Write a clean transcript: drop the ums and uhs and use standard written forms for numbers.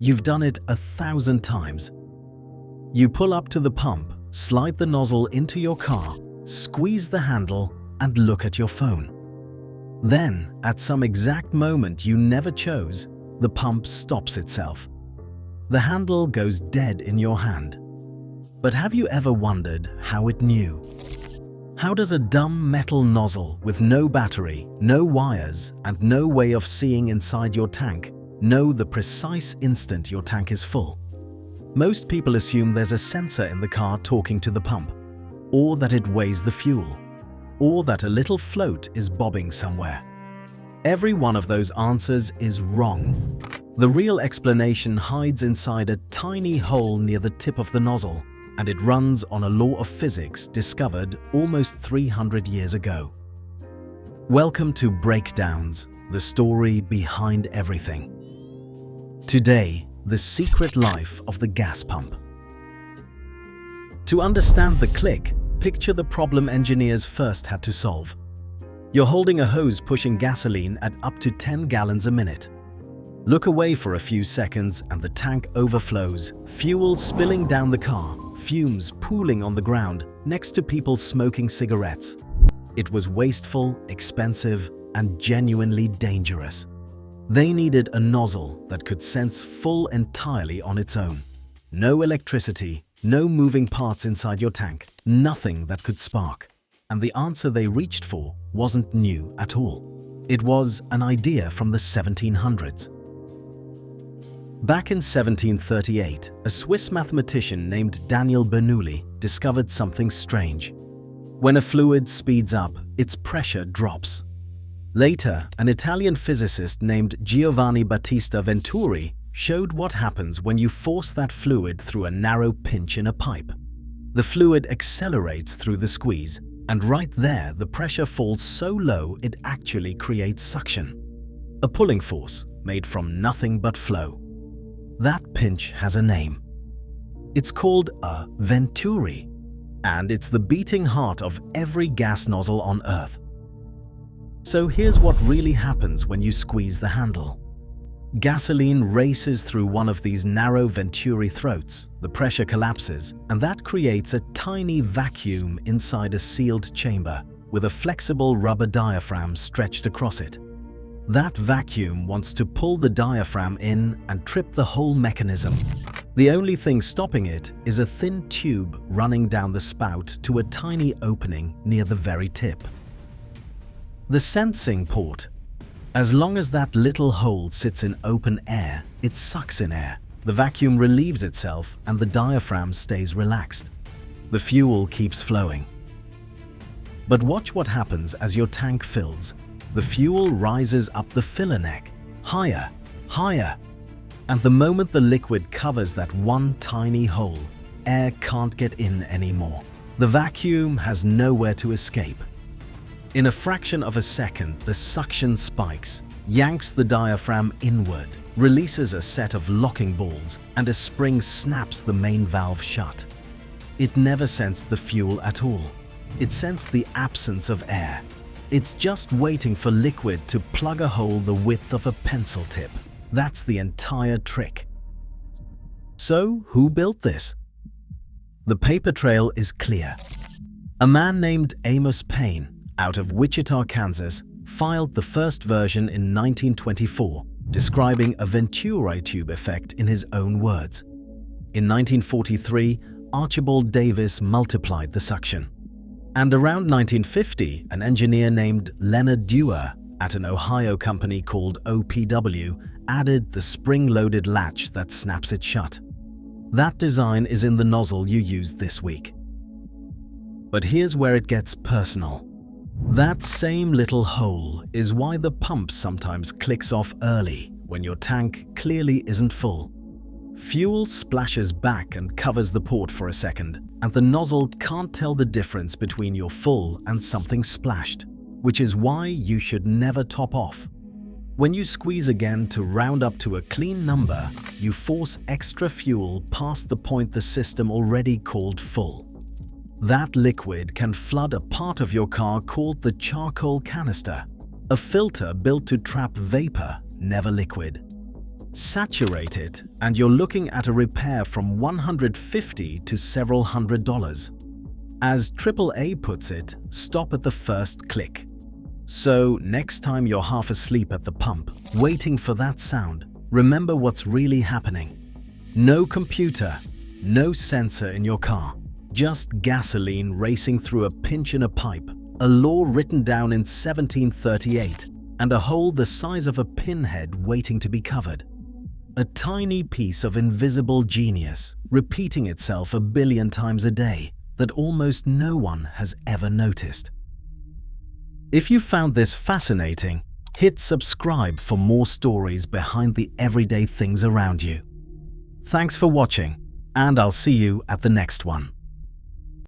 You've done it 1,000 times. You pull up to the pump, slide the nozzle into your car, squeeze the handle, and look at your phone. Then, at some exact moment you never chose, the pump stops itself. The handle goes dead in your hand. But have you ever wondered how it knew? How does a dumb metal nozzle with no battery, no wires, and no way of seeing inside your tank know the precise instant your tank is full? Most people assume there's a sensor in the car talking to the pump, or that it weighs the fuel, or that a little float is bobbing somewhere. Every one of those answers is wrong. The real explanation hides inside a tiny hole near the tip of the nozzle, and it runs on a law of physics discovered almost 300 years ago. Welcome to Breakdownz, the story behind everything. Today, the secret life of the gas pump. To understand the click, picture the problem engineers first had to solve. You're holding a hose pushing gasoline at up to 10 gallons a minute. Look away for a few seconds and the tank overflows, fuel spilling down the car, fumes pooling on the ground next to people smoking cigarettes. It was wasteful, expensive, and genuinely dangerous. They needed a nozzle that could sense full entirely on its own. No electricity, no moving parts inside your tank, nothing that could spark. And the answer they reached for wasn't new at all. It was an idea from the 1700s. Back in 1738, a Swiss mathematician named Daniel Bernoulli discovered something strange. When a fluid speeds up, its pressure drops. Later, an Italian physicist named Giovanni Battista Venturi showed what happens when you force that fluid through a narrow pinch in a pipe. The fluid accelerates through the squeeze, and right there the pressure falls so low it actually creates suction. A pulling force made from nothing but flow. That pinch has a name. It's called a venturi, and it's the beating heart of every gas nozzle on Earth. So here's what really happens when you squeeze the handle. Gasoline races through one of these narrow venturi throats, the pressure collapses, and that creates a tiny vacuum inside a sealed chamber with a flexible rubber diaphragm stretched across it. That vacuum wants to pull the diaphragm in and trip the whole mechanism. The only thing stopping it is a thin tube running down the spout to a tiny opening near the very tip. The sensing port. As long as that little hole sits in open air, it sucks in air. The vacuum relieves itself and the diaphragm stays relaxed. The fuel keeps flowing. But watch what happens as your tank fills. The fuel rises up the filler neck, higher, higher. And the moment the liquid covers that one tiny hole, air can't get in anymore. The vacuum has nowhere to escape. In a fraction of a second, the suction spikes, yanks the diaphragm inward, releases a set of locking balls, and a spring snaps the main valve shut. It never sensed the fuel at all. It sensed the absence of air. It's just waiting for liquid to plug a hole the width of a pencil tip. That's the entire trick. So, who built this? The paper trail is clear. A man named Amos Payne, out of Wichita, Kansas, filed the first version in 1924, describing a Venturi tube effect in his own words. In 1943, Archibald Davis multiplied the suction. And around 1950, an engineer named Leonard Dewar at an Ohio company called OPW added the spring-loaded latch that snaps it shut. That design is in the nozzle you used this week. But here's where it gets personal. That same little hole is why the pump sometimes clicks off early when your tank clearly isn't full. Fuel splashes back and covers the port for a second, and the nozzle can't tell the difference between you're full and something splashed, which is why you should never top off. When you squeeze again to round up to a clean number, you force extra fuel past the point the system already called full. That liquid can flood a part of your car called the charcoal canister, a filter built to trap vapor, never liquid. Saturate it, and you're looking at a repair from $150 to several $100s. As AAA puts it, stop at the first click. So next time you're half asleep at the pump, waiting for that sound, remember what's really happening. No computer, no sensor in your car, just gasoline racing through a pinch in a pipe, a law written down in 1738, and a hole the size of a pinhead waiting to be covered. A tiny piece of invisible genius, repeating itself a billion times a day, that almost no one has ever noticed. If you found this fascinating, hit subscribe for more stories behind the everyday things around you. Thanks for watching, and I'll see you at the next one.